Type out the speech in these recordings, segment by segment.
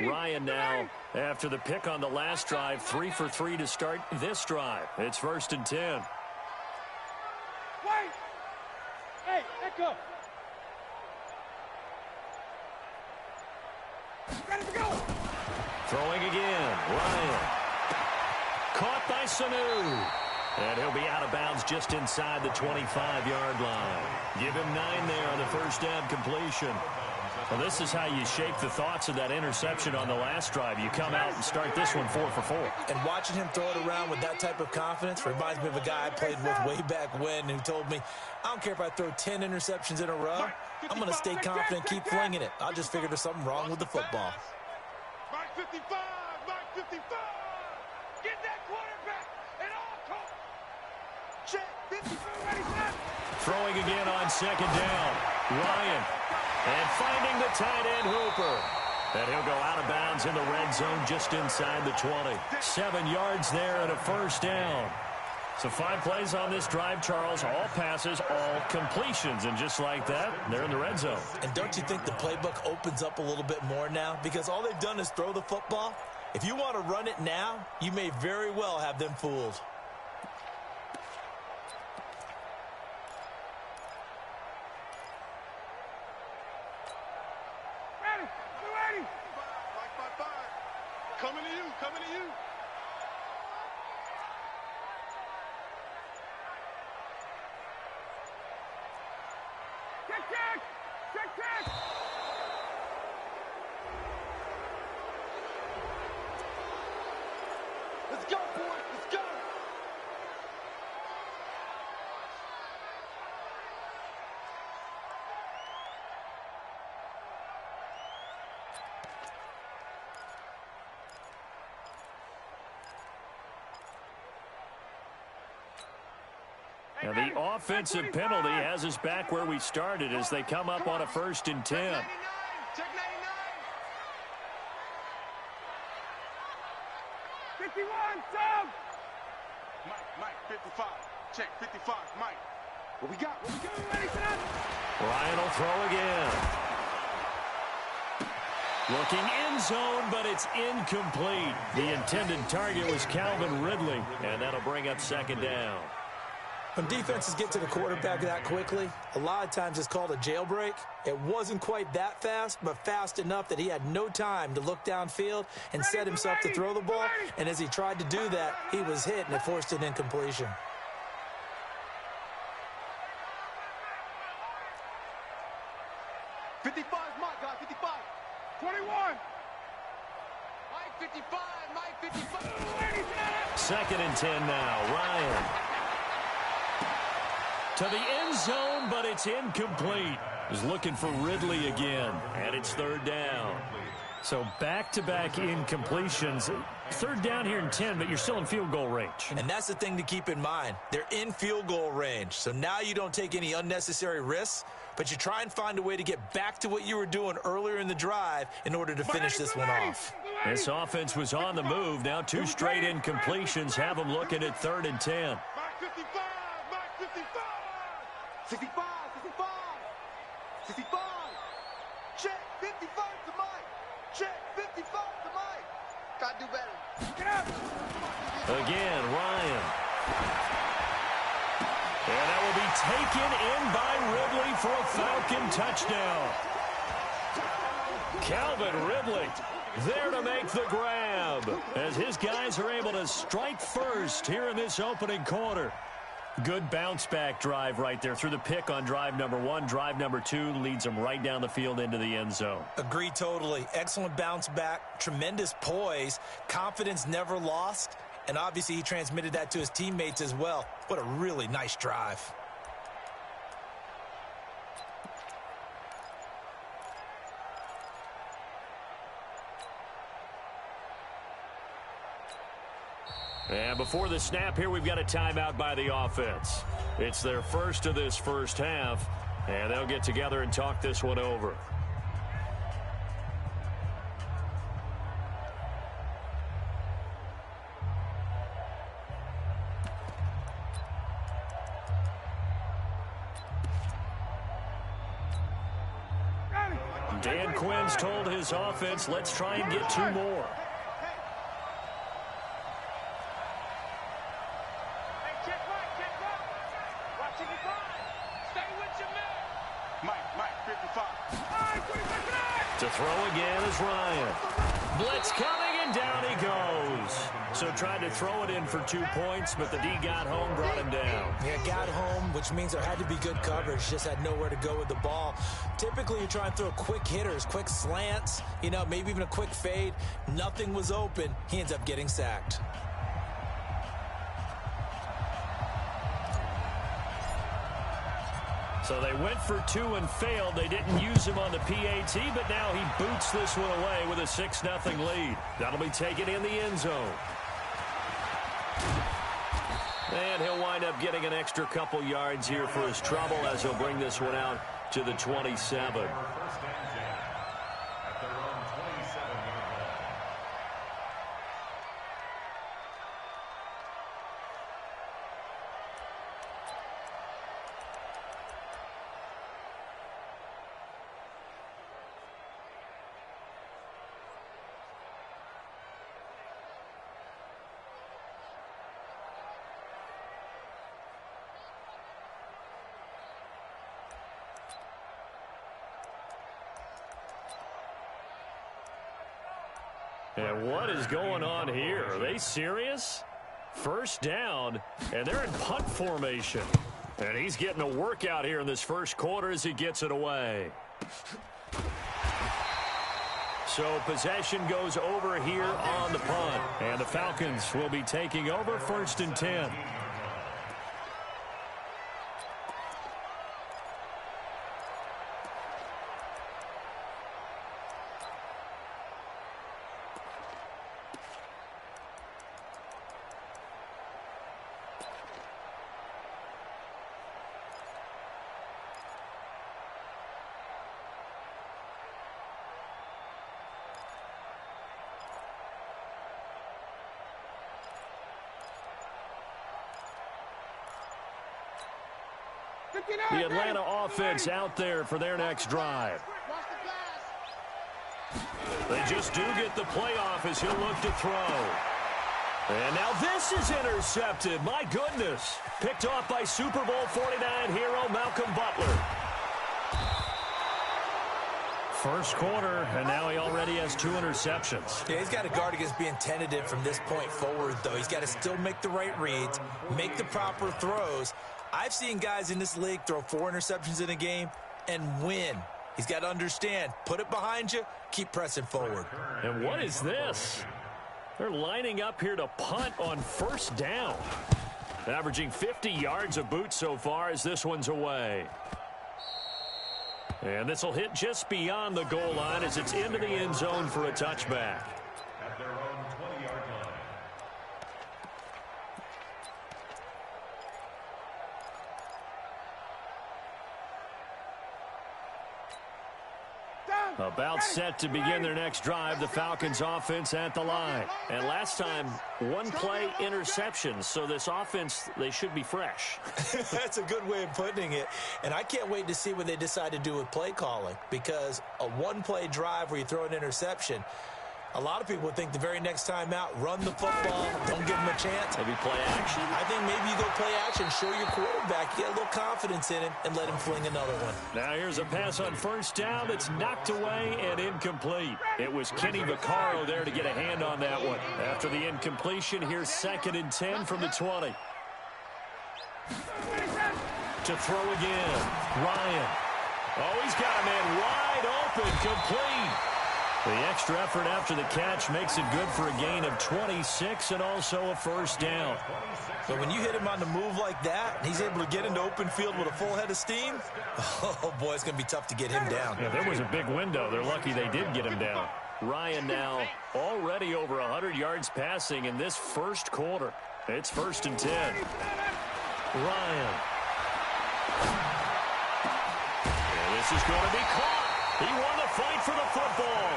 Ryan now, after the pick on the last drive, 3 for 3 to start this drive. It's 1st and 10. Wait! Hey, let go! Ready to go! Throwing again, Ryan. Caught by Sanu. And he'll be out of bounds just inside the 25-yard line. Give him 9 there on the first down completion. Well, this is how you shape the thoughts of that interception on the last drive. You come out and start this one 4 for 4. And watching him throw it around with that type of confidence reminds me of a guy I played with way back when who told me, I don't care if I throw 10 interceptions in a row, I'm going to stay confident, keep flinging it. I just figured there's something wrong with the football. Mike 55! Mike 55! Get that quarterback at all costs! Check! 54 ready, set! Throwing again on second down. Ryan. And finding the tight end Hooper. And he'll go out of bounds in the red zone just inside the 20. 7 yards there and a first down. So 5 plays on this drive, Charles. All passes, all completions. And just like that, they're in the red zone. And don't you think the playbook opens up a little bit more now? Because all they've done is throw the football. If you want to run it now, you may very well have them fooled. Coming to you, coming to you. Check, check! Check, check! Let's go, boys, let's go! Now the offensive penalty has us back where we started as they come up on a 1st and 10. Check 99! Check 99! 51, sub! Mike, 55. Check, 55, Mike. What we got? What we got? Ready, set! Ryan will throw again. Looking end zone, but it's incomplete. The intended target was Calvin Ridley, and that'll bring up 2nd down. When defenses get to the quarterback that quickly, a lot of times it's called a jailbreak. It wasn't quite that fast, but fast enough that he had no time to look downfield and set himself to throw the ball. And as he tried to do that, he was hit, and it forced an incompletion. Mike, guys, 55. 21. Mike, 55. Mike, 55. 2nd and 10 now. Ryan. To the end zone, but it's incomplete. He's looking for Ridley again, and it's 3rd down. So back-to-back incompletions. 3rd down here in 10, but you're still in field goal range. And that's the thing to keep in mind. They're in field goal range. So now you don't take any unnecessary risks, but you try and find a way to get back to what you were doing earlier in the drive in order to finish this one off. This offense was on the move. Now 2 straight incompletions have them looking at 3rd and 10. Mike 55. Mike 55. 65. 65. Check 55 to Mike. Check 55 to Mike. Gotta do better. Get up. Again, Ryan. And that will be taken in by Ridley for a Falcon touchdown. Calvin Ridley there to make the grab as his guys are able to strike first here in this opening quarter. Good bounce-back drive right there through the pick on drive number 1. Drive number 2 leads them right down the field into the end zone. Agree totally. Excellent bounce back, tremendous poise, confidence never lost, and obviously he transmitted that to his teammates as well. What a really nice drive. And before the snap here, we've got a timeout by the offense. It's their first of this first half, and they'll get together and talk this one over. Dan Quinn's told his offense, let's try and get 2 more. To throw again is Ryan. Blitz coming, and down he goes. So tried to throw it in for 2 points, but the D got home, brought him down. Yeah, got home, which means there had to be good coverage. Just had nowhere to go with the ball. Typically, you try and throw quick hitters, quick slants, maybe even a quick fade. Nothing was open. He ends up getting sacked. So they went for 2 and failed. They didn't use him on the PAT, but now he boots this one away with a 6-0 lead. That'll be taken in the end zone. And he'll wind up getting an extra couple yards here for his trouble as he'll bring this one out to the 27. And what is going on here? Are they serious? First down, and they're in punt formation. And he's getting a workout here in this first quarter as he gets it away. So possession goes over here on the punt. And the Falcons will be taking over 1st and 10. The Atlanta offense out there for their next drive. They just do get the playoff as he'll look to throw. And now this is intercepted. My goodness. Picked off by Super Bowl 49 hero Malcolm Butler. First quarter, and now he already has 2 interceptions. Yeah, he's got to guard against being tentative from this point forward, though. He's got to still make the right reads, make the proper throws. I've seen guys in this league throw 4 interceptions in a game and win. He's got to understand, put it behind you, keep pressing forward. And what is this? They're lining up here to punt on first down. Averaging 50 yards a boot so far as this one's away. And this will hit just beyond the goal line as it's into the end zone for a touchback. At their own 20-yard line. About set to begin their next drive, the Falcons offense at the line. And last time, 1 play interception, so this offense, they should be fresh. That's a good way of putting it. And I can't wait to see what they decide to do with play calling, because a 1-play drive where you throw an interception, a lot of people would think the very next time out, run the football, don't give him a chance. Maybe play action? I think maybe you go play action, show your quarterback, get a little confidence in him, and let him fling another one. Now here's a pass on first down that's knocked away and incomplete. It was Kenny Vaccaro there to get a hand on that one. After the incompletion, here's 2nd and 10 from the 20. To throw again, Ryan. Oh, he's got a man wide open, complete. The extra effort after the catch makes it good for a gain of 26 and also a first down. So when you hit him on the move like that, and he's able to get into open field with a full head of steam, oh, boy, it's going to be tough to get him down. Yeah, there was a big window. They're lucky they did get him down. Ryan now already over 100 yards passing in this first quarter. It's 1st and 10. Ryan. And this is going to be caught. He won the fight for the football.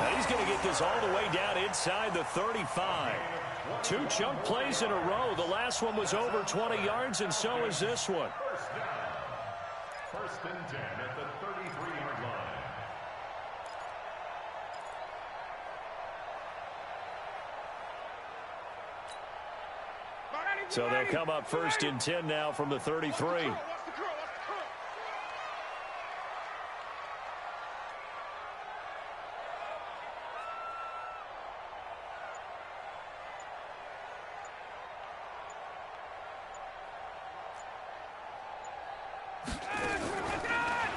And he's going to get this all the way down inside the 35. 2 chunk plays in a row. The last one was over 20 yards, and so is this one. First and 10 at the 33-yard line. So they'll come up first and 10 now from the 33.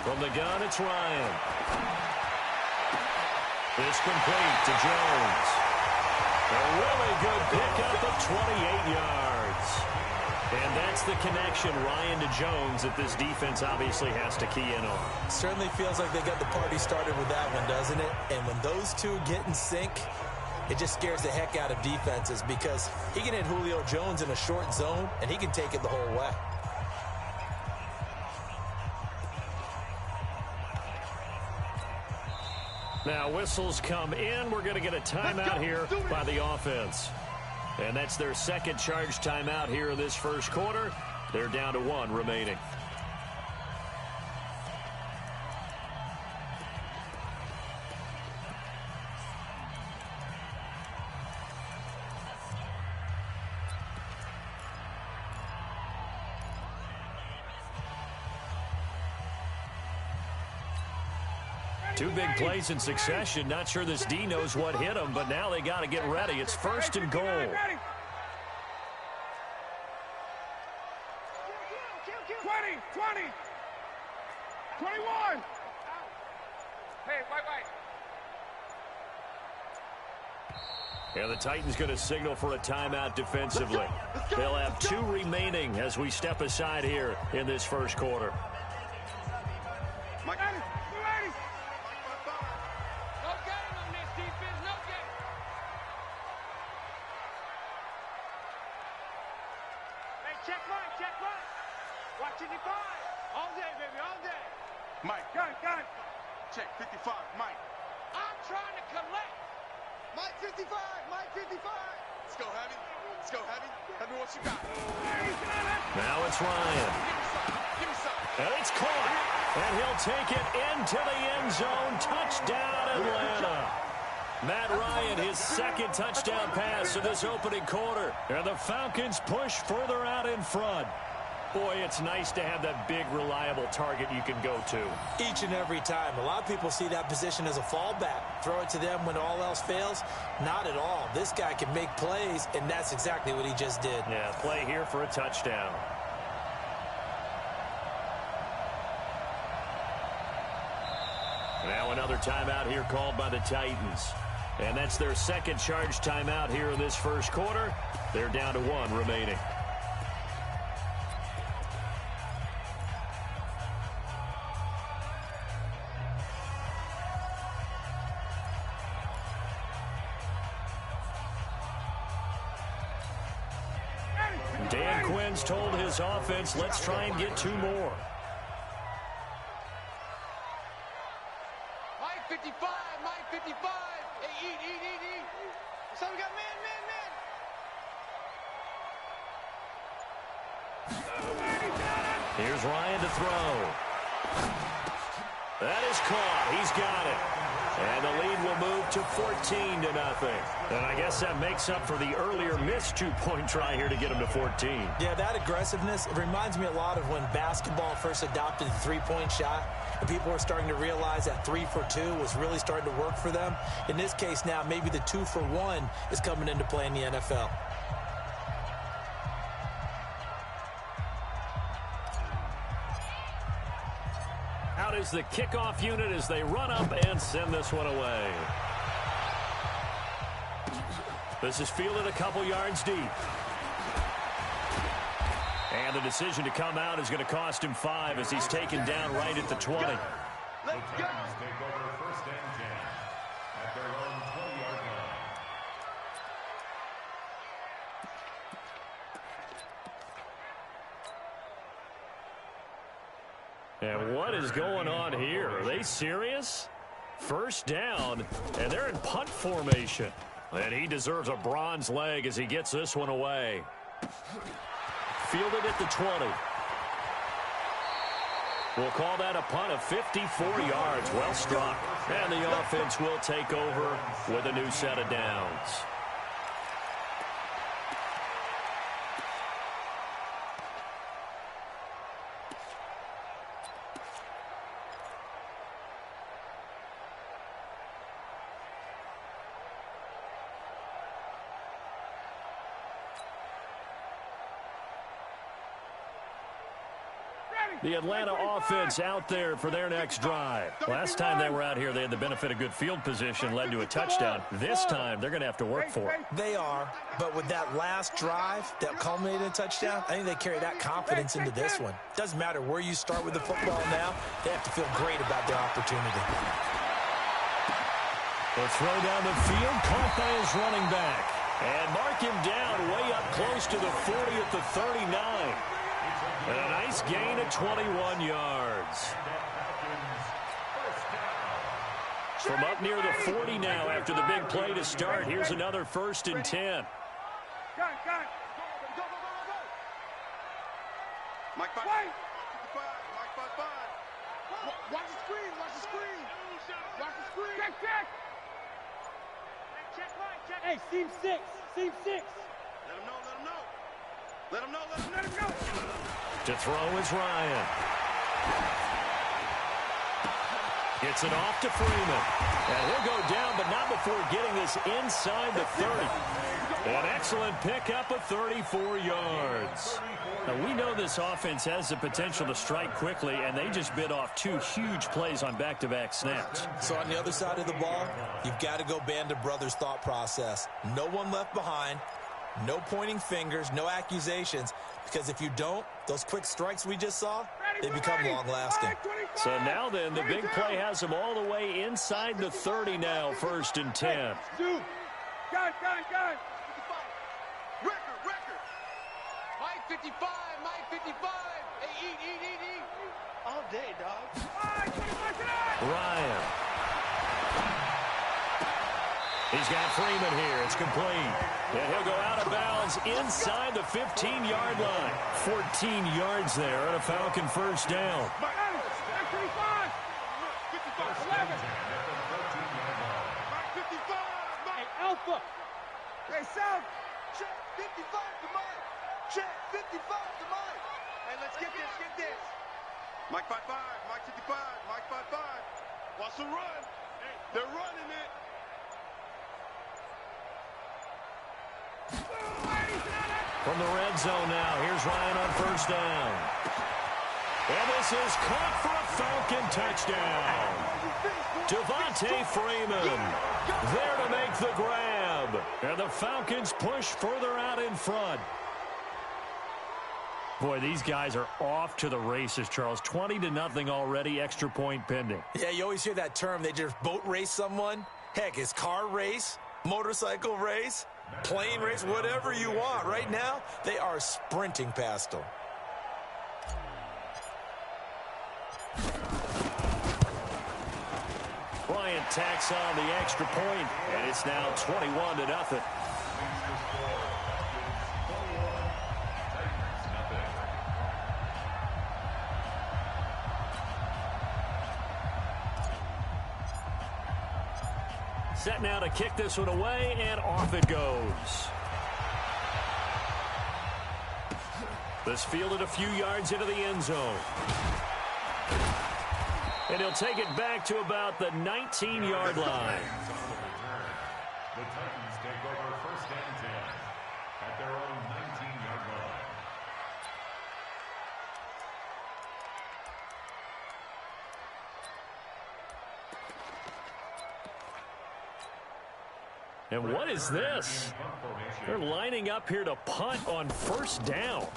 From the gun, it's Ryan. It's complete to Jones. A really good pickup of 28 yards. And that's the connection, Ryan to Jones, that this defense obviously has to key in on. Certainly feels like they got the party started with that one, doesn't it? And when those two get in sync, it just scares the heck out of defenses because he can hit Julio Jones in a short zone, and he can take it the whole way. Now, whistles come in. We're going to get a timeout here by the offense. And that's their second charge timeout here in this first quarter. They're down to 1 remaining. Two big plays in succession. Not sure this D knows what hit him, but now they got to get ready. It's first and goal. 20. 21. Hey, wait. And the Titans going to signal for a timeout defensively. They'll have 2 remaining as we step aside here in this first quarter. Mike. Check right. Watch 55. All day, baby, all day. Mike, got it. Check 55, Mike. I'm trying to collect. Mike 55. Let's go, Heavy. Heavy, what you got? Now it's Ryan. Give me some. And it's caught. And he'll take it into the end zone. Touchdown, Atlanta. Matt Ryan, his second touchdown pass of this opening quarter. And the Falcons push further out in front. Boy, it's nice to have that big, reliable target you can go to. Each and every time. A lot of people see that position as a fallback. Throw it to them when all else fails. Not at all. This guy can make plays, and that's exactly what he just did. Yeah, play here for a touchdown. Now another timeout here called by the Titans. And that's their second charge timeout here in this first quarter. They're down to 1 remaining. Dan Quinn's told his offense, let's try and get 2 more. Mike 55. Hey, eat. So we got man. Here's Ryan to throw. That is caught. He's got it. And the lead will move to 14-0. And I guess that makes up for the earlier missed 2-point try here to get him to 14. Yeah, that aggressiveness, it reminds me a lot of when basketball first adopted the three-point shot. And people were starting to realize that 3 for 2 was really starting to work for them. In this case now, maybe the 2 for 1 is coming into play in the NFL. Out is the kickoff unit as they run up and send this one away. This is fielded a couple yards deep. And the decision to come out is going to cost him 5 as he's taken down right at the 20. Let's go. Titans take over first and 10 at their own 20-yard line. And what is going on here? Are they serious? First down, and they're in punt formation. And he deserves a bronze leg as he gets this one away. Fielded at the 20. We'll call that a punt of 54 yards. Well struck. And the offense will take over with a new set of downs. The Atlanta offense out there for their next drive. Last time they were out here, they had the benefit of good field position, led to a touchdown. This time, they're going to have to work for it. They are, but with that last drive that culminated in a touchdown, I think they carry that confidence into this one. Doesn't matter where you start with the football now, they have to feel great about their opportunity. The throw down the field, caught by his running back. And mark him down way up close to the 40 at the 39. And a nice gain of 21 yards. From up near the 40 now after the big play to start. Here's another 1st and 10. Mike 5. Mike 5. Watch the screen. Watch the screen. Watch the screen. Check. Hey, seam 6. Seam 6. Let him know. To throw is Ryan. Gets it off to Freeman. And he'll go down, but not before getting this inside the 30. An excellent pickup of 34 yards. Now, we know this offense has the potential to strike quickly, and they just bit off 2 huge plays on back-to-back snaps. So on the other side of the ball, you've got to go band of brothers thought process. No one left behind. No pointing fingers, no accusations, because if you don't, those quick strikes we just saw, they become long-lasting. So now then, the big play has them all the way inside the 30 now, 1st and 10. Gun. Record. Mike 55. Hey, eat. All day, dog. Ryan. He's got Freeman here. It's complete. And he'll go out of bounds inside the 15-yard line. 14 yards there and a Falcon 1st down. Hey, Alpha. Hey, South. Check 55 to Mike. Check 55 to Mike. Hey, let's get this. Mike 5-5. Mike 55. Mike 5-5. Watch the run. They're running it. From the red zone now, here's Ryan on 1st down. And this is caught for a Falcon touchdown. Devontae Freeman there to make the grab. And the Falcons push further out in front. Boy, these guys are off to the races, Charles. 20-0 already, extra point pending. Yeah, you always hear that term, they just boat race someone. Heck, it's car race, motorcycle race, plane race, whatever you want. Right now, they are sprinting past them. Bryant tacks on the extra point, and it's now 21-0. Set now to kick this one away, and off it goes. This fielded a few yards into the end zone. And he'll take it back to about the 19-yard line. The Titans take over 1st and 10 at their own 19-yard line. And what is this? They're lining up here to punt on 1st down.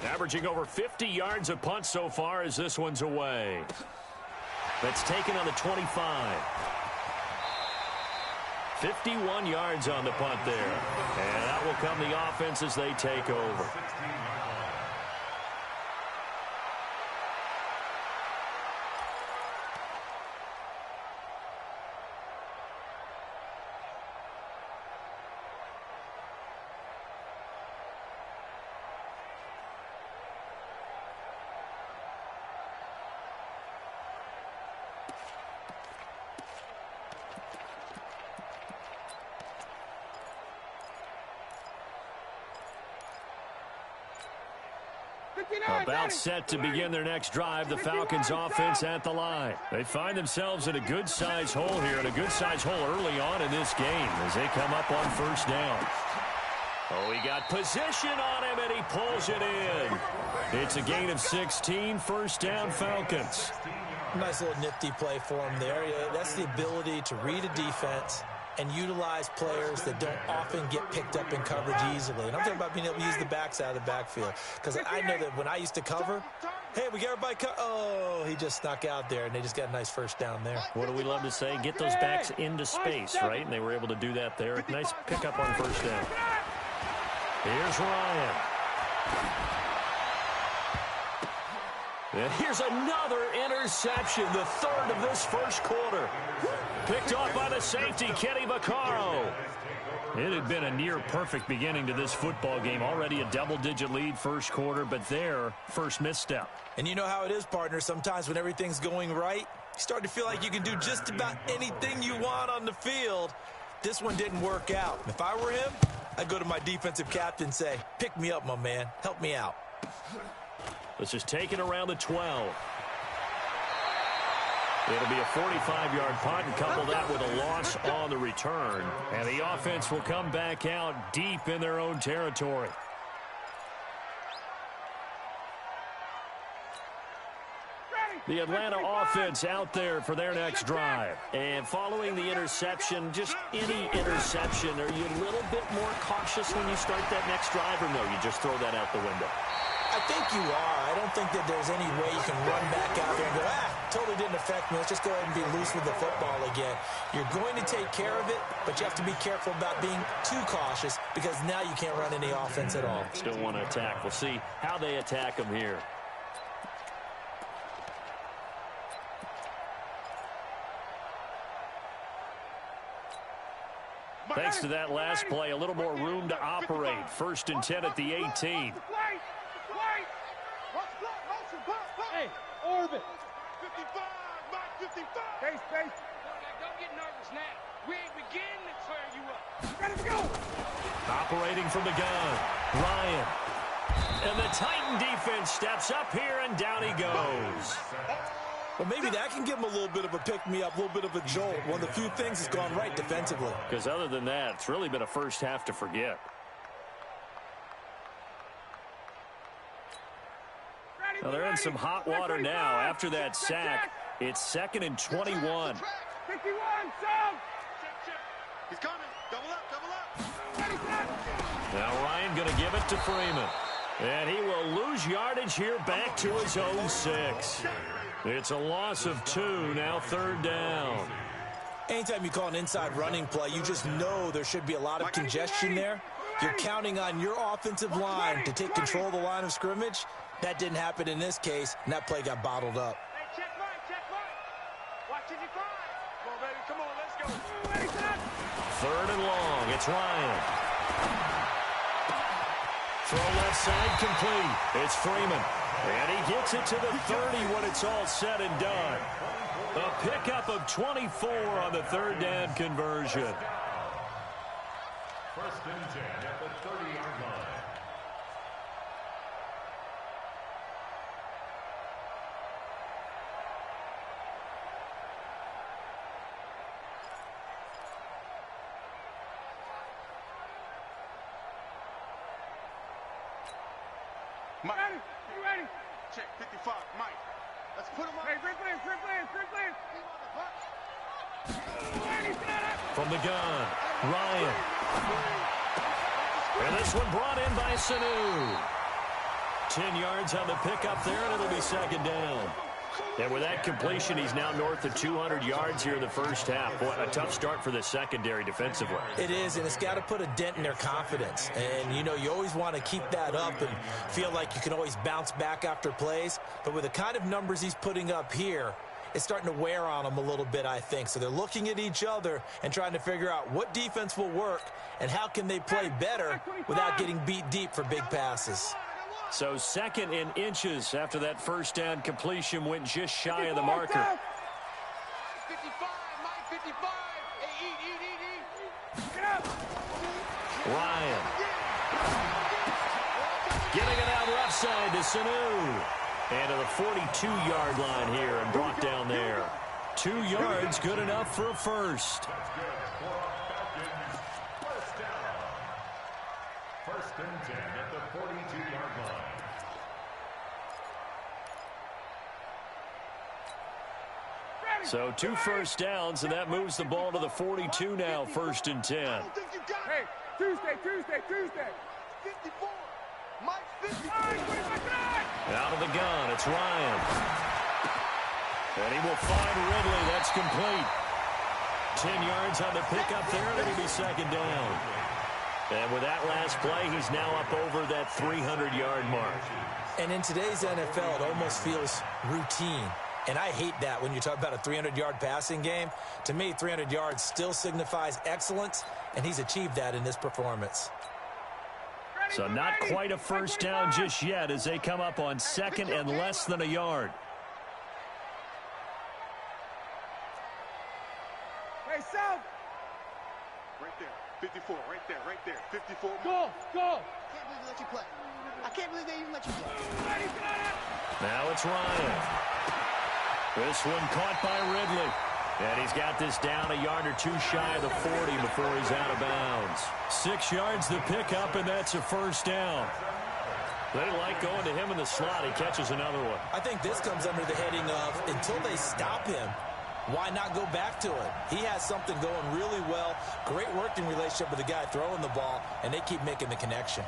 Averaging over 50 yards a punt so far as this one's away. That's taken on the 25. 51 yards on the punt there. And that will come the offense as they take over. About set to begin their next drive, the Falcons offense at the line. They find themselves in a good-sized hole here, and a good-sized hole early on in this game as they come up on 1st down. Oh, he got position on him, and he pulls it in. It's a gain of 16, first down Falcons. Nice little nifty play for him there. Yeah, that's the ability to read a defense and utilize players that don't often get picked up in coverage easily. And I'm talking about being able to use the backside of the backfield. Because I know that when I used to cover, hey, we got everybody oh, he just snuck out there, and they just got a nice first down there. What do we love to say? Get those backs into space, right? And they were able to do that there. Nice pickup on first down. Here's Ryan. And here's another interception, the third of this first quarter. Picked off by the safety, Kenny Vaccaro. It had been a near-perfect beginning to this football game. Already a double-digit lead first quarter, but their first misstep. And you know how it is, partner. Sometimes when everything's going right, you start to feel like you can do just about anything you want on the field. This one didn't work out. If I were him, I'd go to my defensive captain and say, pick me up, my man. Help me out. This is taken around the 12. It'll be a 45-yard punt, and couple that with a loss on the return. And the offense will come back out deep in their own territory. The Atlanta offense out there for their next drive. And following the interception, just any interception, are you a little bit more cautious when you start that next drive, or no, you just throw that out the window? I think you are. I don't think that there's any way you can run back out there and go, totally didn't affect me. Let's just go ahead and be loose with the football again. You're going to take care of it, but you have to be careful about being too cautious because now you can't run any offense at all. Still want to attack. We'll see how they attack them here. Thanks to that last play, a little more room to operate. First and 10 at the 18. Hey, orbit. 55, Mike 55. Hey, space. Don't get nervous now. We ain't beginning to tear you up. Ready to go. Operating from the gun, Ryan. And the Titan defense steps up here, and down he goes. Well, maybe that can give him a little bit of a pick-me-up, a little bit of a jolt. One of the few things that's gone right defensively. Because other than that, it's really been a first half to forget. Well, they're in some hot water now. After that sack, it's 2nd and 21. 51, son. He's coming. Double up. Now Ryan going to give it to Freeman. And he will lose yardage here back to his own 6. It's a loss of 2, now 3rd down. Anytime you call an inside running play, you just know there should be a lot of congestion there. You're counting on your offensive line to take control of the line of scrimmage. That didn't happen in this case, and that play got bottled up. Hey, check Mike. Watch it, you find. Come on, baby. Come on, let's go. 3rd and long. It's Ryan. Throw left side complete. It's Freeman. And he gets it to the 30 when it's all said and done. A pickup of 24 on the 3rd down conversion. First and 10 at the 30-yard line. Mike. You ready? Check 55, Mike. Let's put him on. Hey, Chris Lance. From the gun, Ryan. And this one brought in by Sanu. 10 yards on the pickup there, and it'll be 2nd down. And with that completion, he's now north of 200 yards here in the first half. Boy, a tough start for the secondary defensively. It is, and it's got to put a dent in their confidence. And, you know, you always want to keep that up and feel like you can always bounce back after plays. But with the kind of numbers he's putting up here, it's starting to wear on them a little bit, I think. So they're looking at each other and trying to figure out what defense will work and how can they play better without getting beat deep for big passes. So 2nd in inches after that first down completion went just shy of the marker. 55, Mike 55. Hey, eat. Get up. Ryan. Getting it out left side to Sanu. And to the 42-yard line here and brought down there. 2 yards, good enough for a first. and 10 at the 42-yard line. So 2 first downs, and that moves the ball to the 42 now, 1st and 10. Hey, Tuesday. 54. Mike 54. Out of the gun, it's Ryan. And he will find Ridley. That's complete. 10 yards on the pickup there, and it'll be 2nd down. And with that last play, he's now up over that 300-yard mark. And in today's NFL, it almost feels routine. And I hate that when you talk about a 300-yard passing game. To me, 300 yards still signifies excellence, and he's achieved that in this performance. So not quite a first down just yet as they come up on 2nd and less than a yard. Hey, South. Right there. 54. Right there. 54. Go. Go. Can't believe they let you play. I can't believe they even let you play. Now it's Ryan. This one caught by Ridley. And he's got this down a yard or 2 shy of the 40 before he's out of bounds. 6 yards the pickup, and that's a first down. They like going to him in the slot. He catches another one. I think this comes under the heading of until they stop him, why not go back to it? He has something going really well. Great working relationship with the guy throwing the ball, and they keep making the connection.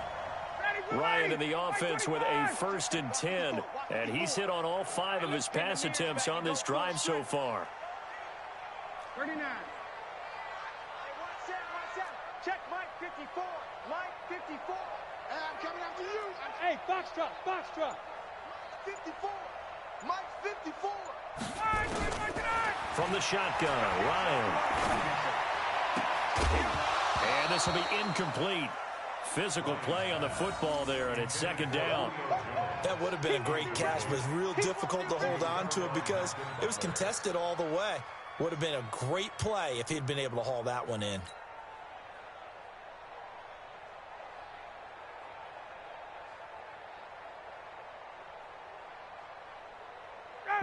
Ryan in the offense with a 1st and 10, and he's hit on all 5 of his pass attempts on this drive so far. 39. Hey, watch out. Check Mike 54. Mike 54. And I'm coming after you. Hey, box truck. 54. Mike 54. From the shotgun, Ryan. And this will be incomplete. Physical play on the football there, and it's 2nd down. That would have been a great catch, but it's real difficult to hold on to it because it was contested all the way. Would have been a great play if he'd been able to haul that one in.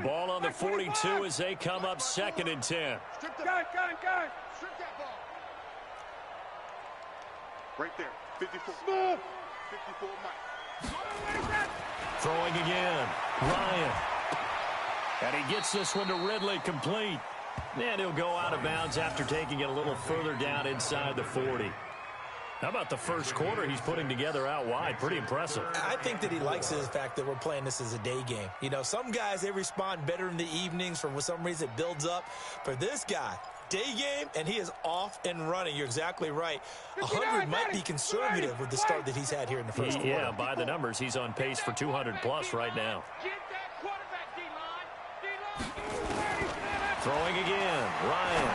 Ball on the 42 as they come up 2nd and 10. Gun. Strip that ball. Right there. 54. Smooth. 54 Mike. Throwing again, Ryan. And he gets this one to Ridley, complete. And he'll go out of bounds after taking it a little further down inside the 40. How about the first quarter he's putting together out wide? Pretty impressive. I think that he likes the fact that we're playing this as a day game. You know, some guys, they respond better in the evenings. For some reason, it builds up. For this guy, day game, and he is off and running. You're exactly right. 100 might be conservative with the start that he's had here in the first quarter. Yeah, by the numbers, he's on pace for 200-plus right now. Get that quarterback, D-line. Throwing again, Ryan.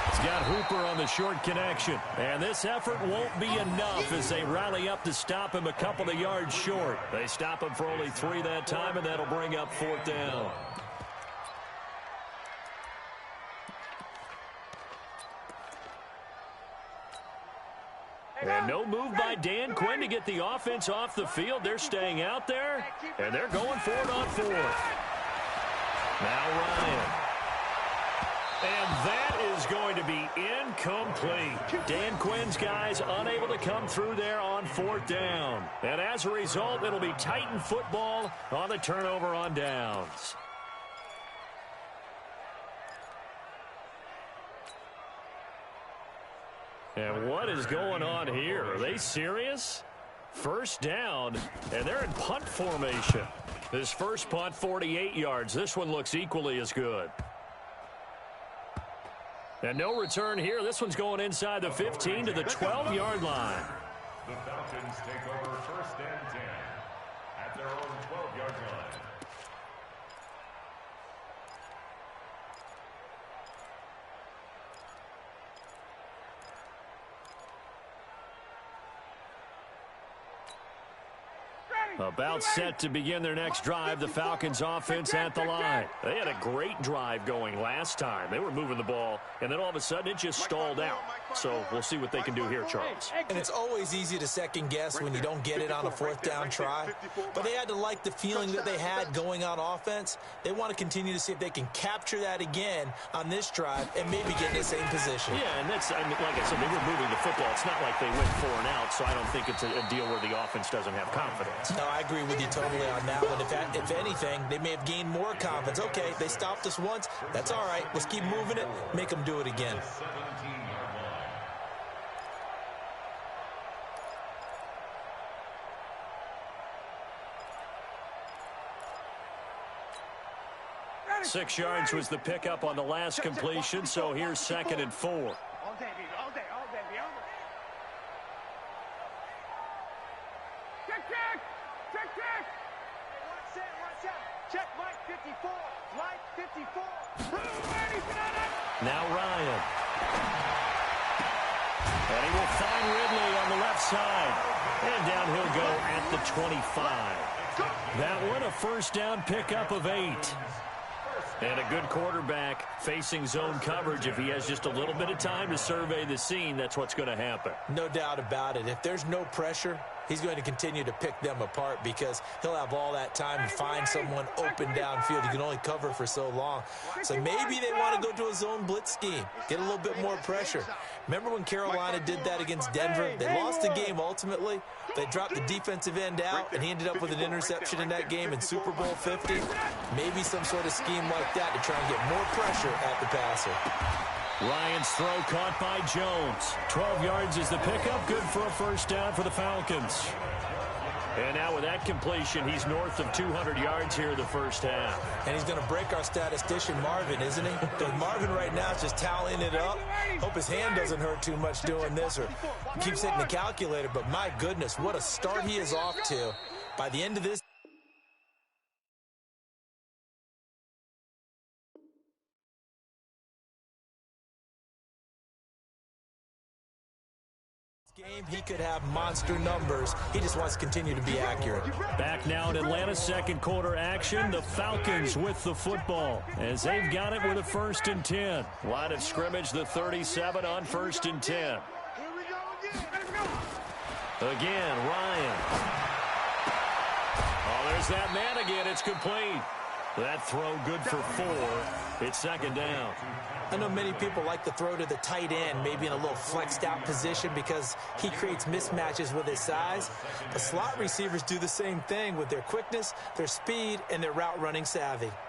He's got Hooper on the short connection. And this effort won't be enough as they rally up to stop him a couple of yards short. They stop him for only 3 that time, and that'll bring up 4th down. And no move by Dan Quinn to get the offense off the field. They're staying out there, and they're going for it on 4th. Now Ryan. And that is going to be incomplete. Dan Quinn's guys unable to come through there on 4th down. And as a result, it'll be Titan football on the turnover on downs. And what is going on here? Are they serious? First down, and they're in punt formation. This first punt, 48 yards. This one looks equally as good. And no return here. This one's going inside the 15 to the 12-yard line. The Falcons take over 1st and 10 at their own 12-yard line. About set to begin their next drive, the Falcons offense at the line. They had a great drive going last time. They were moving the ball, and then all of a sudden it just stalled out. So we'll see what they can do here, Charles. And it's always easy to second guess when you don't get it on a fourth down try. But they had to like the feeling that they had going on offense. They want to continue to see if they can capture that again on this drive and maybe get in the same position. Yeah, and that's, I mean, like I said, they were moving the football. It's not like they went 4 and out, so I don't think it's a deal where the offense doesn't have confidence. No, I agree with you totally on that one. If anything, they may have gained more confidence. Okay, they stopped us once. That's all right. Let's keep moving it. Make them do it again. Six yards was the pickup on the last completion, so here's 2nd and 4. All day, baby, all day, all day, baby, all day. Check. One set. Check, Mike 54. Mike 54. Now Ryan. And he will find Ridley on the left side. And down he'll go at the 25. That one, a first down pickup of 8. And a good quarterback facing zone coverage. If he has just a little bit of time to survey the scene, that's what's going to happen. No doubt about it. If there's no pressure, he's going to continue to pick them apart because he'll have all that time to find someone open downfield. You can only cover for so long. So maybe they want to go to a zone blitz scheme, get a little bit more pressure. Remember when Carolina did that against Denver? They lost the game ultimately. They dropped the defensive end out, and he ended up with an interception in that game in Super Bowl 50. Maybe some sort of scheme like that to try and get more pressure at the passer. Ryan's throw caught by Jones. 12 yards is the pickup. Good for a first down for the Falcons. And now with that completion, he's north of 200 yards here in the first half. And he's going to break our statistician, Marvin, isn't he? Because Marvin right now is just tallying it up. Hope his hand doesn't hurt too much doing this or keeps hitting the calculator. But my goodness, what a start he is off to. By the end of this game, he could have monster numbers. He just wants to continue to be accurate. Back now in Atlanta's second quarter action, the Falcons with the football as they've got it with a 1st and 10. Line of scrimmage, the 37 on 1st and 10. Here we go again. Again, Ryan. Oh, there's that man again. It's complete. That throw good for 4. It's 2nd down. I know many people like to throw to the tight end, maybe in a little flexed out position because he creates mismatches with his size. But slot receivers do the same thing with their quickness, their speed, and their route running savvy. –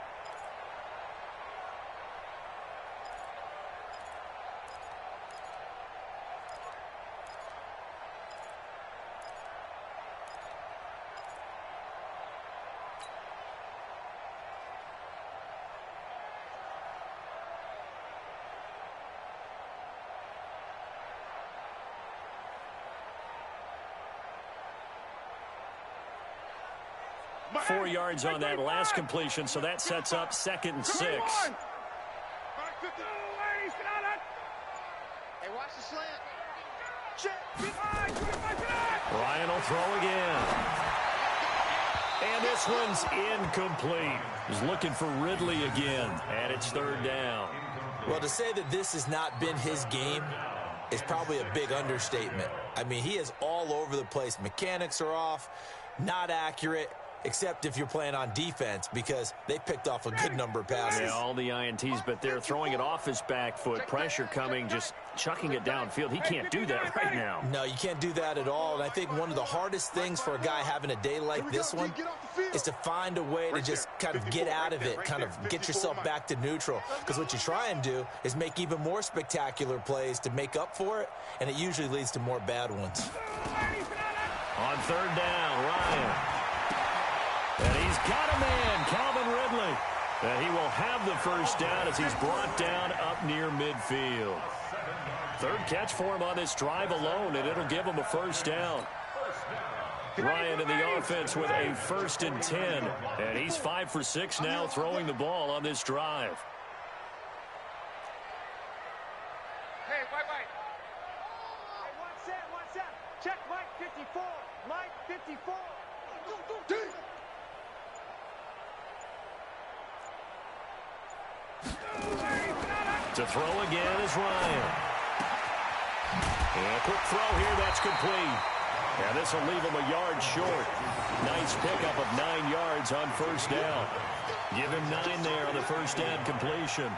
4 yards on that last completion, so that sets up 2nd and 6. Hey, watch the slant. Check. Ryan will throw again. And this one's incomplete. He's looking for Ridley again, and it's 3rd down. Well, to say that this has not been his game is probably a big understatement. I mean, he is all over the place. Mechanics are off, not accurate, except if you're playing on defense because they picked off a good number of passes. Yeah, all the INTs, but they're throwing it off his back foot. Pressure coming, just chucking it downfield. He can't do that right now. No, you can't do that at all. And I think one of the hardest things for a guy having a day like this one is to find a way to just kind of get out of it, kind of get yourself back to neutral. Because what you try and do is make even more spectacular plays to make up for it, and it usually leads to more bad ones. On 3rd down, Ryan. And he's got a man, Calvin Ridley. And he will have the first down as he's brought down up near midfield. 3rd catch for him on this drive alone, and it'll give him a first down. Ryan in the offense with a 1st and 10. And he's 5 for 6 now throwing the ball on this drive. Hey, wait. Hey, one set. Check Mike 54. Mike 54. To throw again is Ryan. And a quick throw here, that's complete. And this will leave him a yard short. Nice pickup of 9 yards on first down. Give him 9 there on the first down completion.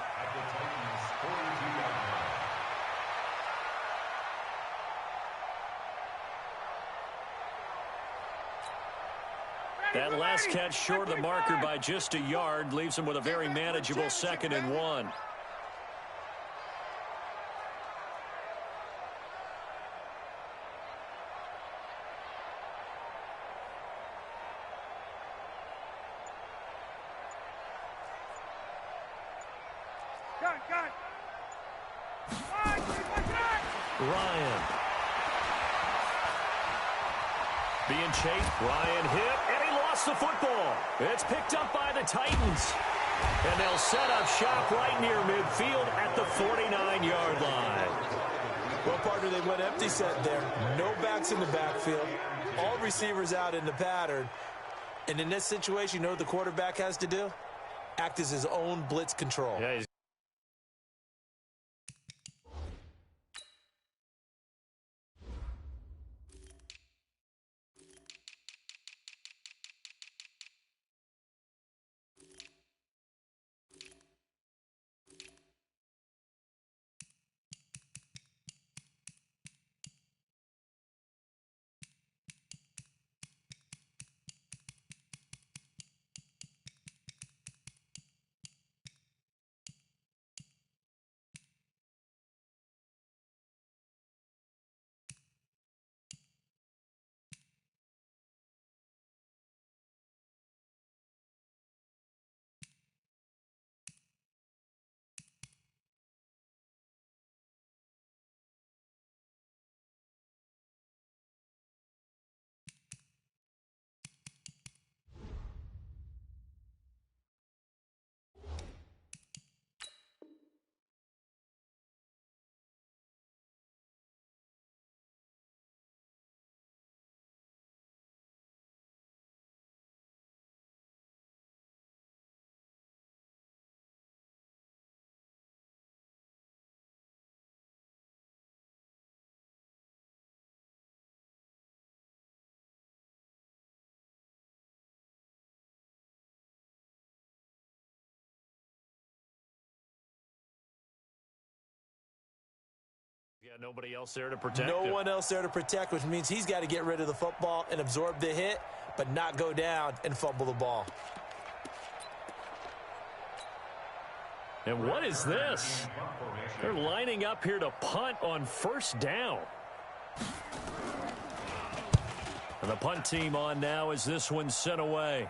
That last catch short of the marker by just a yard leaves him with a very manageable 2nd and 1. Ryan. Being chased. Ryan hit, and he lost the football. It's picked up by the Titans. And they'll set up shop right near midfield at the 49-yard line. Well, partner, they went empty set there. No backs in the backfield. All receivers out in the pattern. And in this situation, you know what the quarterback has to do? Act as his own blitz control. Yeah, nobody else there to protect him. No one else there to protect, which means he's got to get rid of the football and absorb the hit, but not go down and fumble the ball. And what is this? They're lining up here to punt on first down. And the punt team on now as this one's sent away.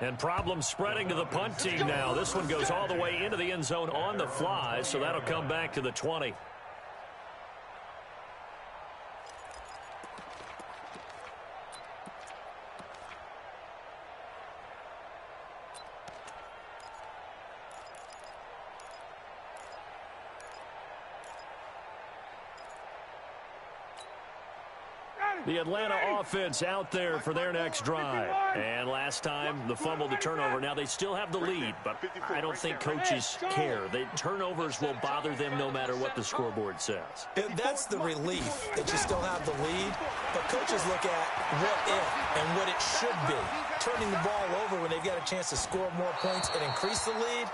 And problems spreading to the punt team now. This one goes all the way into the end zone on the fly, so that'll come back to the 20. The Atlanta offense out there for their next drive. And last time, the fumble, the turnover. Now, they still have the lead, but I don't think coaches care. The turnovers will bother them no matter what the scoreboard says. And that's the relief that you still have the lead. But coaches look at what if and what it should be. Turning the ball over when they've got a chance to score more points and increase the lead,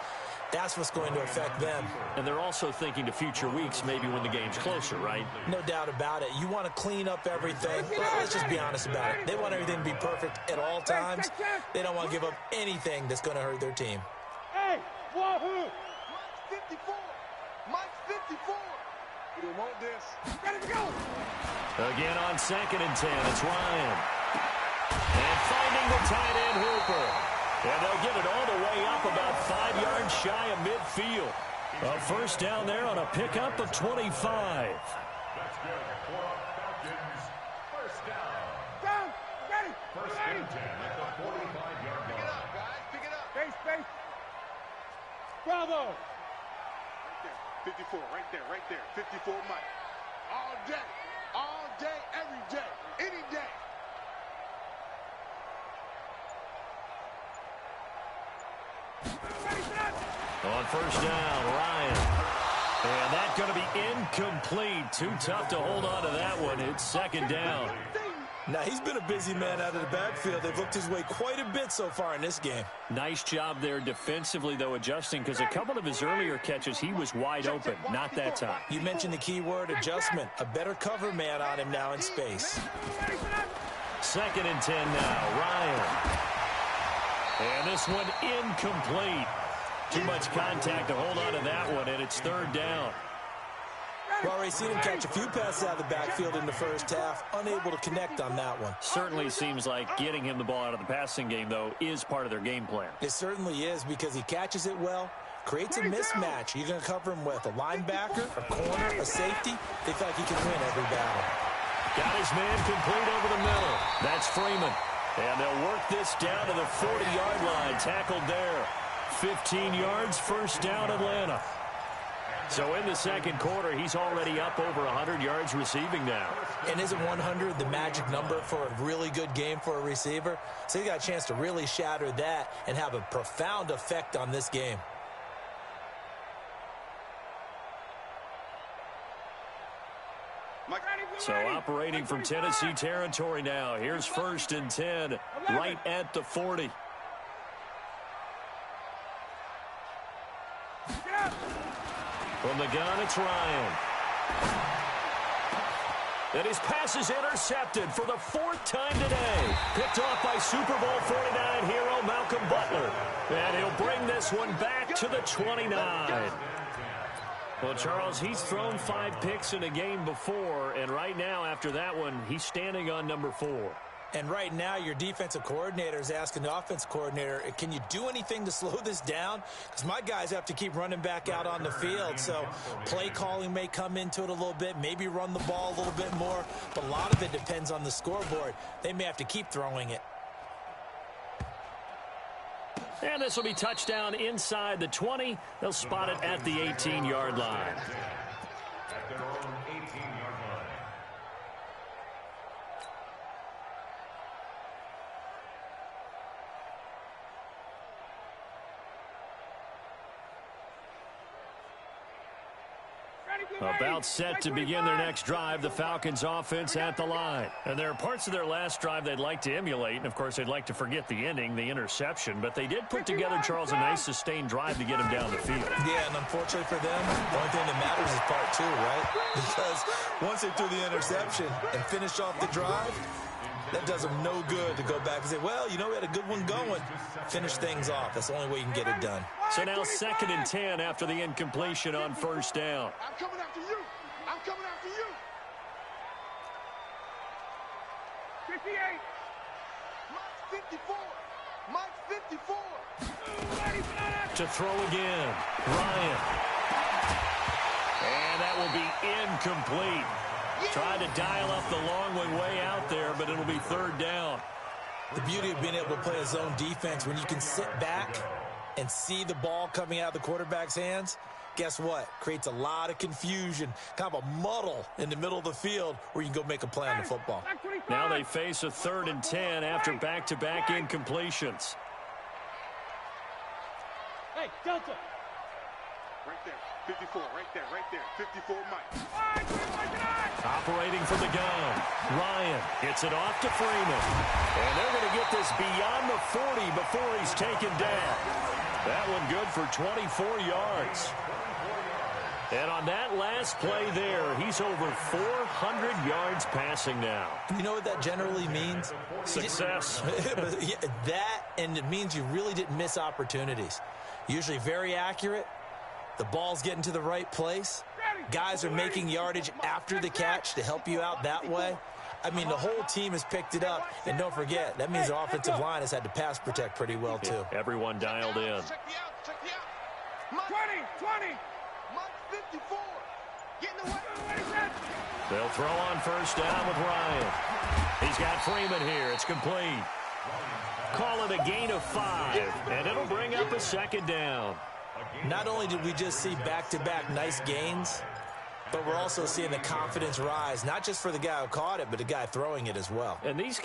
that's what's going to affect them. And they're also thinking to future weeks, maybe when the game's closer, right? No doubt about it. You want to clean up everything. Let's just be honest about it. They want everything to be perfect at all times. They don't want to give up anything that's going to hurt their team. Hey, wahoo! Mike's 54. Mike's 54. We don't want this. Ready to go! Again on 2nd and 10, it's Ryan. And finding the tight end Hooper. And they'll get it all the way up about 5 yards shy of midfield. A first down there on a pickup of 25. That's good for Falcons. First down. Down! Ready! First and 10 at the 45-yard line. Pick it up, guys. Pick it up. Space! Bravo! Right there. 54. Right there. 54 Mike. All day, every day, any day. On first down, Ryan. And that's going to be incomplete. Too tough to hold on to that one. It's second down. Now, he's been a busy man out of the backfield. They've looked his way quite a bit so far in this game. Nice job there defensively, though, adjusting, because a couple of his earlier catches, he was wide open. Not that time. You mentioned the key word, adjustment. A better cover man on him now in space. Second and 10 now, Ryan. And this one incomplete. Too much contact to hold on to that one, and it's third down. We've already seen him catch a few passes out of the backfield in the first half, unable to connect on that one. Certainly seems like getting him the ball out of the passing game, though, is part of their game plan. It certainly is, because he catches it well, creates a mismatch. You're going to cover him with a linebacker, a corner, a safety. They feel like he can win every battle. Got his man complete over the middle. That's Freeman. And they'll work this down to the 40-yard line. Tackled there. 15 yards, first down, Atlanta. So in the second quarter, he's already up over 100 yards receiving now. And isn't 100 the magic number for a really good game for a receiver? So he got a chance to really shatter that and have a profound effect on this game. So operating from Tennessee territory now. Here's first and 10, right at the 40. From the gun, it's Ryan. And his pass is intercepted for the fourth time today. Picked off by Super Bowl 49 hero Malcolm Butler. And he'll bring this one back to the 29. Well, Charles, he's thrown 5 picks in a game before, and right now, after that one, he's standing on number 4. And right now, your defensive coordinator is asking the offense coordinator, can you do anything to slow this down? Because my guys have to keep running back out on the field. So play calling may come into it a little bit, maybe run the ball a little bit more. But a lot of it depends on the scoreboard. They may have to keep throwing it. And this will be touchdown inside the 20. They'll spot it at the 18-yard line. At their own 18-yard line. About set to begin their next drive, the Falcons offense at the line. And there are parts of their last drive they'd like to emulate, and of course they'd like to forget the ending, the interception, but they did put together, Charles, a nice sustained drive to get him down the field. Yeah, and unfortunately for them, the only thing that matters is part 2, right? Because once they threw the interception and finished off the drive, that does them no good to go back and say, well, you know, we had a good one going. Finish things off. That's the only way you can get it done. So now second and 10 after the incompletion on first down. I'm coming after you. I'm coming after you. 58. Mike 54. Mike 54. To throw again. Ryan. And that will be incomplete. Trying to dial up the long one way out there, but it'll be third down. The beauty of being able to play a zone defense, when you can sit back and see the ball coming out of the quarterback's hands, guess what? Creates a lot of confusion, kind of a muddle in the middle of the field where you can go make a play on the football. Now they face a third and 10 after back-to-back incompletions. Hey, Delta. Right there. 54. Right there. Right there. 54 Mike. Operating from the gun. Ryan gets it off to Freeman. And they're going to get this beyond the 40 before he's taken down. That one good for 24 yards. And on that last play there, he's over 400 yards passing now. You know what that generally means? Success. That, and it means you really didn't miss opportunities. Usually very accurate. The ball's getting to the right place. Guys are making yardage after the catch to help you out that way. I mean, the whole team has picked it up. And don't forget, that means the offensive line has had to pass protect pretty well, too. Everyone dialed in. Check me out. Check me out. 20. Mike 54. Getting away. They'll throw on first down with Ryan. He's got Freeman here. It's complete. Call it a gain of 5, and it'll bring up a second down. Not only did we just see back-to-back nice gains, But we're also seeing the confidence rise, not just for the guy who caught it, but the guy throwing it as well. And these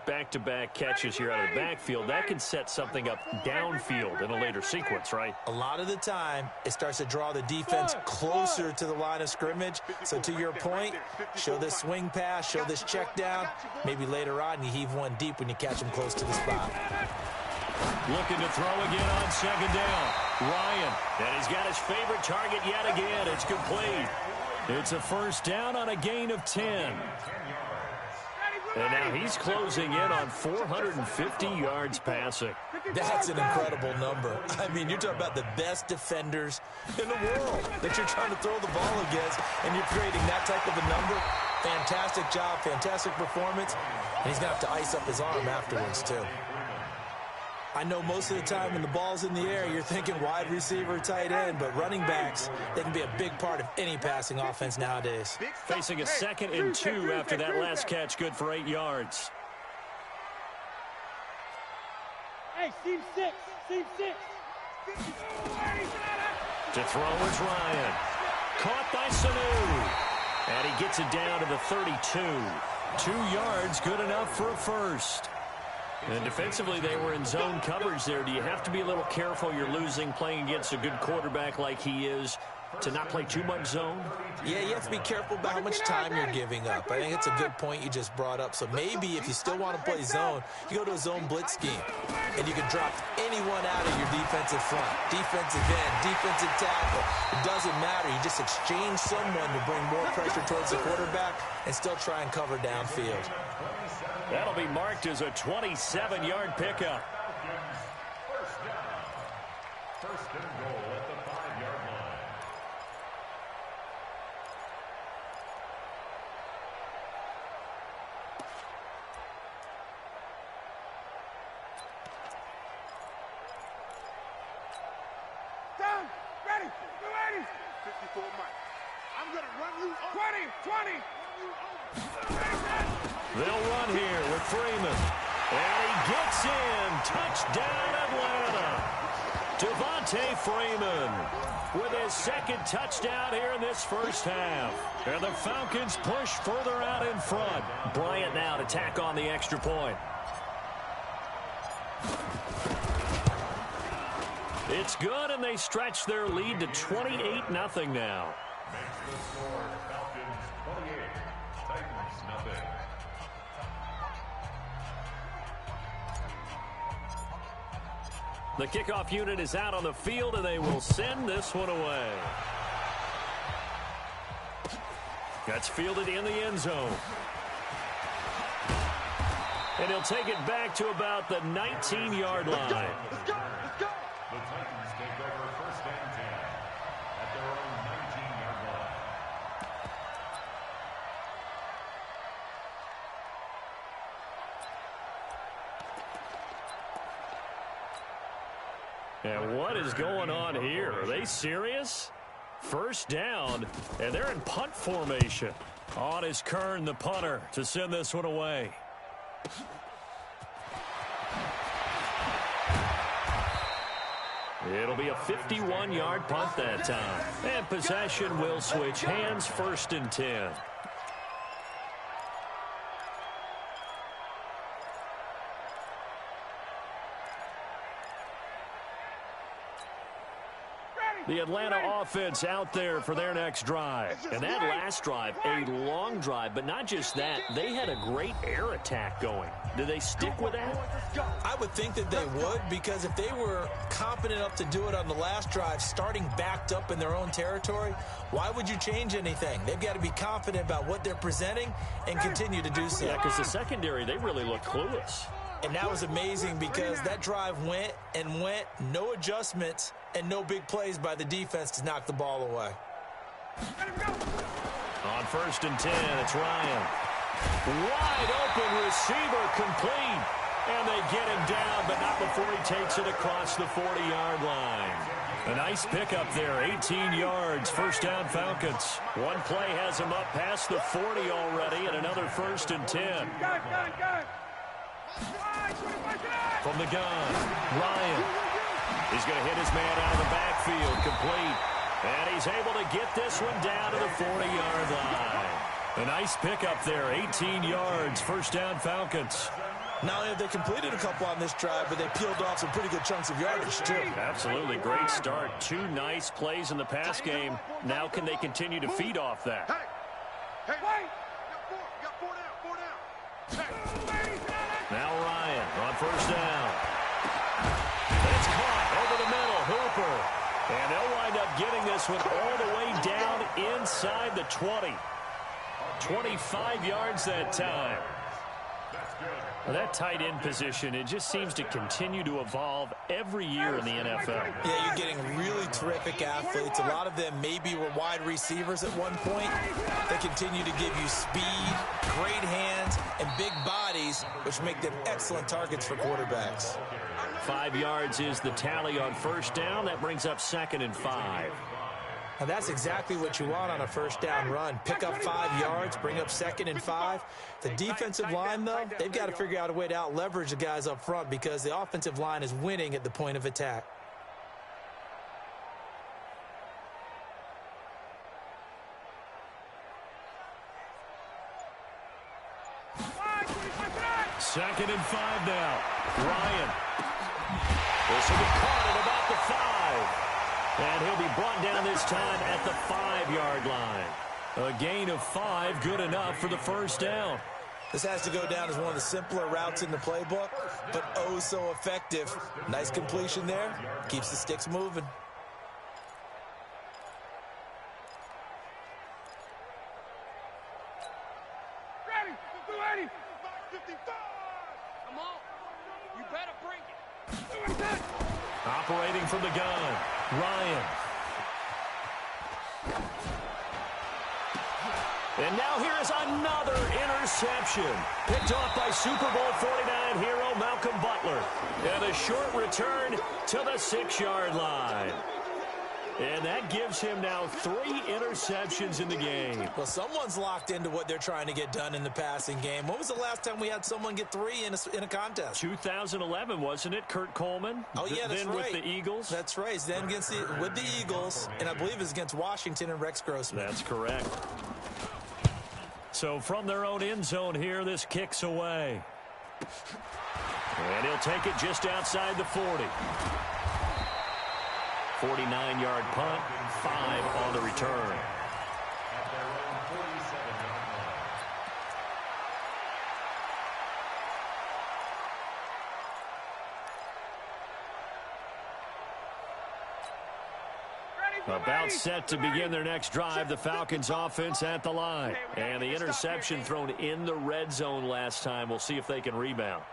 back-to-back catches here out of the backfield, that can set something up downfield in a later sequence, right? A lot of the time, it starts to draw the defense closer to the line of scrimmage. So to your point, show this swing pass, show this check down. Maybe later on you heave one deep when you catch him close to the spot. Looking to throw again on second down. Ryan, and he's got his favorite target yet again. It's complete. It's a first down on a gain of 10. And now he's closing in on 450 yards passing. That's an incredible number. I mean, you're talking about the best defenders in the world that you're trying to throw the ball against, and you're creating that type of a number. Fantastic job, fantastic performance. And he's going to have to ice up his arm afterwards, too. I know most of the time when the ball's in the air, you're thinking wide receiver, tight end, but running backs, they can be a big part of any passing offense nowadays. Facing a 2nd and 2 after that last catch, good for 8 yards. Hey, seam 6, seam 6. To throw is Ryan. Caught by Sanu. And he gets it down to the 32. 2 yards, good enough for a first. And defensively, they were in zone coverage there. Do you have to be a little careful? You're losing playing against a good quarterback like he is to not play too much zone? Yeah, you have to be careful about how much time you're giving up. I think it's a good point you just brought up. So maybe if you still want to play zone, you go to a zone blitz scheme. And you can drop anyone out of your defensive front. Defensive end, defensive tackle. It doesn't matter. You just exchange someone to bring more pressure towards the quarterback and still try and cover downfield. That'll be marked as a 27-yard pickup. First and goal at the 5-yard line. Down, ready, go 80. 54 Mike. I'm going to run you over. 20. They'll run here with Freeman. And he gets in. Touchdown, Atlanta. Devontae Freeman with his 2nd touchdown here in this first half. And the Falcons push further out in front. Bryant now to tack on the extra point. It's good, and they stretch their lead to 28-0 now. Makes the score Falcons 28, Titans nothing. The kickoff unit is out on the field, and they will send this one away. That's fielded in the end zone. And he'll take it back to about the 19-yard line. Let's go. The Titans take over first and 10 at their own 19-yard line. And what is going on here? Are they serious? First down, and they're in punt formation. On is Kern, the punter, to send this one away. It'll be a 51-yard punt that time. And possession will switch hands, 1st and 10. The Atlanta offense out there for their next drive. And that last drive, a long drive, but not just that. They had a great air attack going. Do they stick with that? I would think that they would, because if they were confident enough to do it on the last drive, starting backed up in their own territory, why would you change anything? They've got to be confident about what they're presenting and continue to do so. Yeah, because the secondary, they really look clueless. And that was amazing because that drive went and went, no adjustments, and no big plays by the defense to knock the ball away. On 1st and 10, it's Ryan. Wide open receiver complete. And they get him down, but not before he takes it across the 40-yard line. A nice pickup there, 18 yards, first down Falcons. One play has him up past the 40 already, and another 1st and 10. From the gun, Ryan. He's going to hit his man out of the backfield, complete. And he's able to get this one down to the 40-yard line. A nice pickup there, 18 yards, first down Falcons. Not only have they completed a couple on this drive, but they peeled off some pretty good chunks of yardage, too. Absolutely, great start. 2 nice plays in the pass game. Now can they continue to feed off that? Hey, you got four down. Now Ryan on first down. It's caught over the middle, Hooper. And they'll wind up getting this one all the way down inside the 20. 25 yards that time. Well, that tight end position, it just seems to continue to evolve every year in the NFL. Yeah, you're getting really terrific athletes. A lot of them maybe were wide receivers at one point. They continue to give you speed, great hands, and big bodies, which make them excellent targets for quarterbacks. 5 yards is the tally on first down. That brings up 2nd and 5. Now that's exactly what you want on a first down run. Pick up 5 yards, bring up 2nd and 5. The defensive line, though, they've got to figure out a way to out-leverage the guys up front because the offensive line is winning at the point of attack. Second and 5 now. Ryan. This will be caught at about the 5. And he'll be brought down this time at the 5-yard line. A gain of 5, good enough for the first down. This has to go down as one of the simpler routes in the playbook, but oh so effective. Nice completion there. Keeps the sticks moving. Ready, ready. 55. Come on. You better bring it. Operating from the gun, Ryan. And now here is another interception. Picked off by Super Bowl 49 hero Malcolm Butler. And a short return to the 6-yard line. And that gives him now 3 interceptions in the game. Well, someone's locked into what they're trying to get done in the passing game. When was the last time we had someone get 3 in a contest? 2011, wasn't it? Kurt Coleman? Oh, yeah, that's then right. With the Eagles? That's right. Then with the Eagles, and I believe it was against Washington and Rex Grossman. That's correct. So from their own end zone here, this kicks away. And he'll take it just outside the 40. 49-yard punt, 5 on the return. About set to begin their next drive, the Falcons offense at the line. And the interception thrown in the red zone last time. We'll see if they can rebound.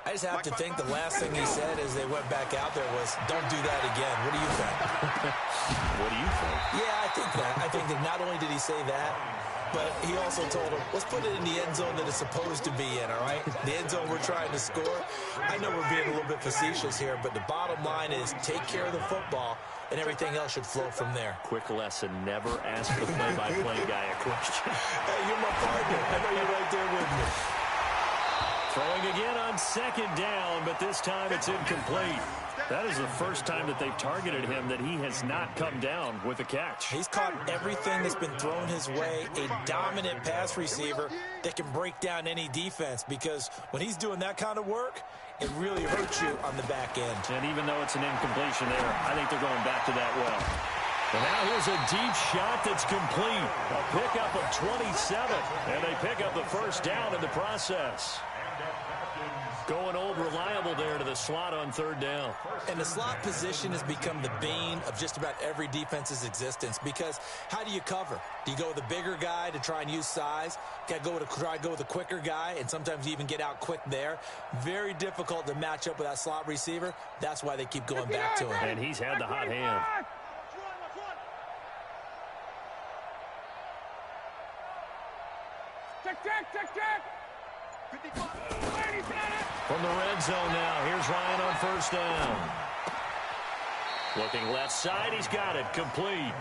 I just have to think the last thing he said as they went back out there was, don't do that again. What do you think? What do you think? Yeah, I think that. I think that not only did he say that, but he also told him, let's put it in the end zone that it's supposed to be in, all right? The end zone we're trying to score. I know we're being a little bit facetious here, but the bottom line is take care of the football, and everything else should flow from there. Quick lesson, never ask the play-by-play guy a question. Hey, you're my partner. I know you're right there with me. Throwing again on 2nd down, but this time it's incomplete. That is the first time that they've targeted him that he has not come down with a catch. He's caught everything that's been thrown his way, a dominant pass receiver that can break down any defense, because when he's doing that kind of work, it really hurts you on the back end. And even though it's an incompletion there, I think they're going back to that well. And now here's a deep shot that's complete. A pickup of 27, and they pick up the first down in the process. Going old reliable there to the slot on 3rd down. And the slot position has become the bane of just about every defense's existence, because how do you cover? Do you go with the bigger guy to try and use size? Got to try to go with a quicker guy, and sometimes you even get out quick there. Very difficult to match up with that slot receiver. That's why they keep going back to him. And he's had the hot hand. Check. From the red zone now, here's Ryan on first down. Looking left side, he's got it, complete.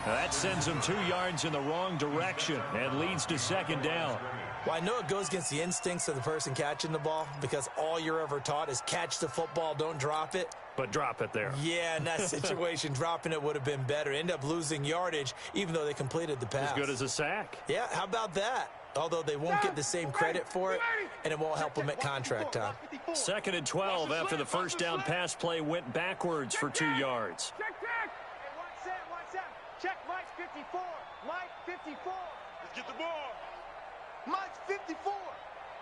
Now that sends him 2 yards in the wrong direction and leads to 2nd down. Well, I know it goes against the instincts of the person catching the ball, because all you're ever taught is catch the football, don't drop it. but drop it there. Yeah, in that situation, dropping it would have been better. End up losing yardage, even though they completed the pass. As good as a sack. Yeah, how about that? Although they won't get the same credit for it, and it won't help them at contract time. 2nd and 12 after the first down pass play went backwards for 2 yards. Check, check. Hey, watch that. Check Mike 54. Mike 54. Let's get the ball. Mike 54.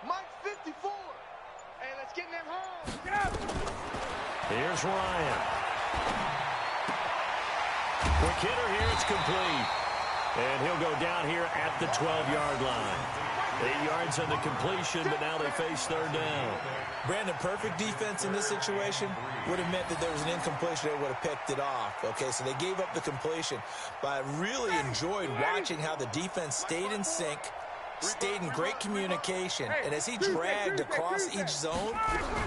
Mike 54. Hey, let's get them home. Get up. Here's Ryan. Quick hitter here, it's complete. And he'll go down here at the 12-yard line. 8 yards on the completion, but now they face 3rd down. Brandon, perfect defense in this situation would have meant that there was an incompletion. They would have picked it off. Okay, so they gave up the completion. But I really enjoyed watching how the defense stayed in sync, stayed in great communication. And as he dragged across each zone,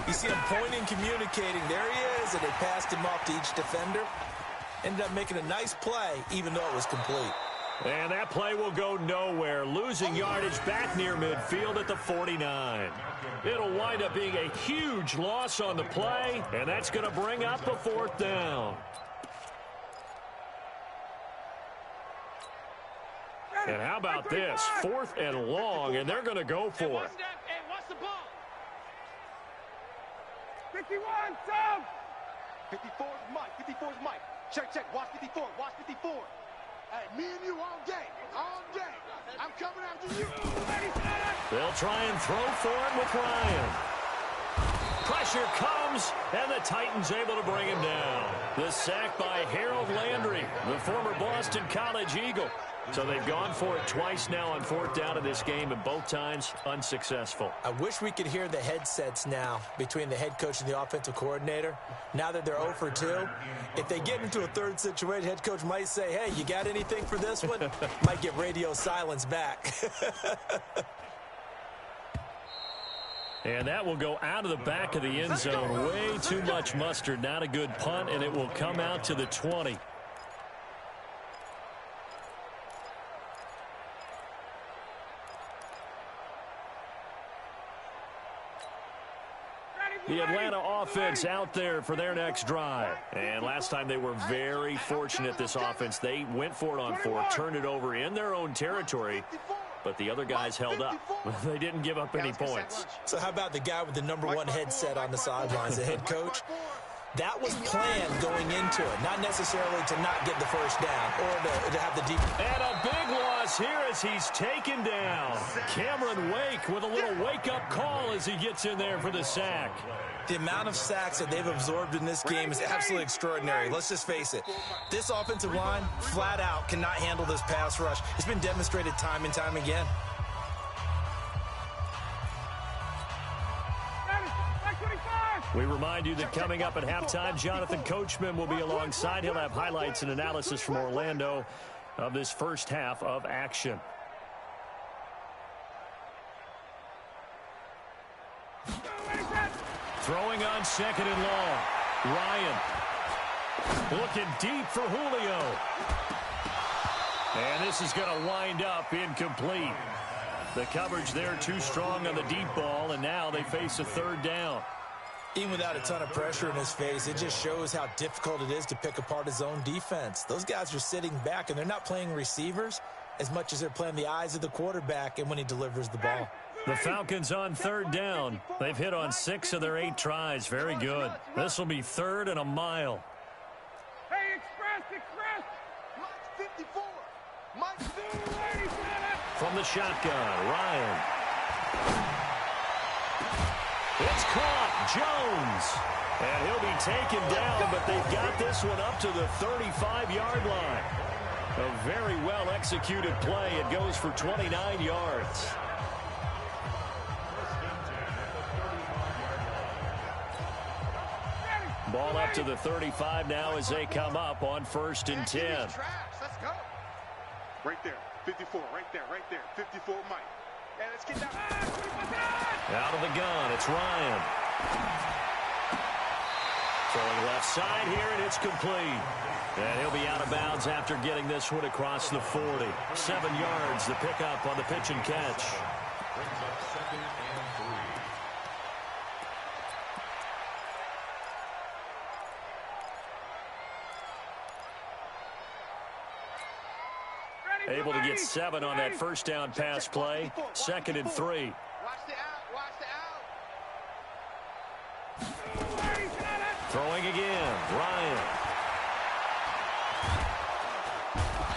you see him pointing, communicating. There he is, and they passed him off to each defender. Ended up making a nice play, even though it was complete. And that play will go nowhere, losing yardage back near midfield at the 49. It'll wind up being a huge loss on the play, and that's going to bring up a 4th down. And how about this? 4th and long, and they're going to go for it. Hey, watch the ball. 51, Tom. 54 is Mike. 54 is Mike. Check. Watch 54. Watch 54. Hey, me and you all day. All day. I'm coming after you. They'll try and throw for it with Ryan. Pressure comes, and the Titans able to bring him down. The sack by Harold Landry, the former Boston College Eagle. So they've gone for it twice now on 4th down in this game, and both times unsuccessful. I wish we could hear the headsets now between the head coach and the offensive coordinator. Now that they're 0 for 2, if they get into a 3rd situation, head coach might say, hey, you got anything for this one? Might get radio silence back. And that will go out of the back of the end zone. Way too much mustard. Not a good punt, and it will come out to the 20. The Atlanta offense out there for their next drive. And last time they were very fortunate, this offense. They went for it on 4th, turned it over in their own territory, but the other guys held up. They didn't give up any points. So how about the guy with the #1 headset on the sidelines, the head coach? That was planned going into it, not necessarily to not get the first down or to have the deep. And a big loss here as he's taken down. Cameron Wake with a little wake-up call as he gets in there for the sack. The amount of sacks that they've absorbed in this game is absolutely extraordinary. Let's just face it. This offensive line, flat out, cannot handle this pass rush. It's been demonstrated time and time again. We remind you that coming up at halftime, Jonathan Coachman will be alongside. He'll have highlights and analysis from Orlando of this first half of action. Throwing on 2nd and long. Ryan looking deep for Julio. And this is going to wind up incomplete. The coverage there too strong on the deep ball, and now they face a 3rd down. Even without a ton of pressure in his face, it just shows how difficult it is to pick apart his own defense. Those guys are sitting back, and they're not playing receivers as much as they're playing the eyes of the quarterback and when he delivers the ball. The Falcons on 3rd down. They've hit on 6 of their 8 tries. Very good. This will be 3rd and a mile. Hey, express. Mike 54. Mike 54. From the shotgun, Ryan. It's caught. Jones. And he'll be taken down, but they've got this one up to the 35-yard line. A very well-executed play. It goes for 29 yards. Ball up to the 35 now as they come up on 1st and 10. Let's go. Right there. 54. Right there. 54, Mike. And let's get that. Out of the gun, it's Ryan. Throwing left side here, and it's complete. And he'll be out of bounds after getting this one across the 40. 7 yards, the pickup on the pitch and catch. Brings up 2nd and 3. Able to get 7 on that first down pass play. 2nd and 3. Watch the out. Watch the out. Throwing again. Ryan.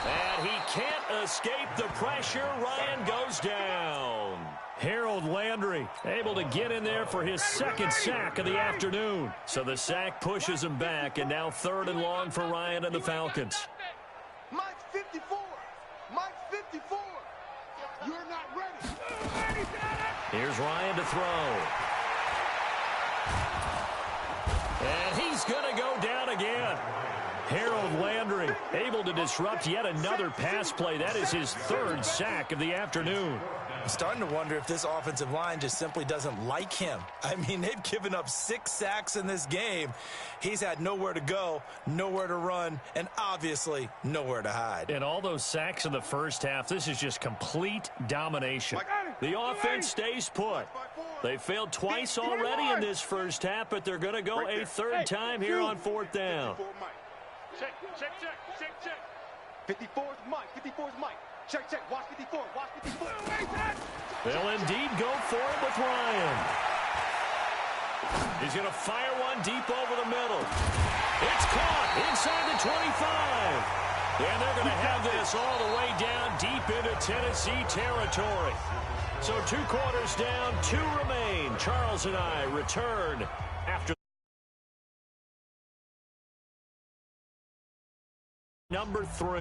And he can't escape the pressure. Ryan goes down. Harold Landry able to get in there for his 2nd sack of the afternoon. So the sack pushes him back, and now 3rd and long for Ryan and the Falcons. Mike's 54. Mike's 54. You're not ready. Here's Ryan to throw. And he's going to go down again. Harold Landry able to disrupt yet another pass play. That is his 3rd sack of the afternoon. I'm starting to wonder if this offensive line just simply doesn't like him. I mean, they've given up 6 sacks in this game. He's had nowhere to go, nowhere to run, and obviously nowhere to hide. And all those sacks in the first half, this is just complete domination. The offense stays put. They failed twice already in this first half, but they're going to go a 3rd time here on 4th down. Check. 54's Mike. 54's Mike. Check. Watch 54. Watch 54. They'll indeed go for it with Ryan. He's going to fire one deep over the middle. It's caught inside the 25. And they're going to have this all the way down deep into Tennessee territory. So 2 quarters down, 2 remain. Charles and I return after number 3.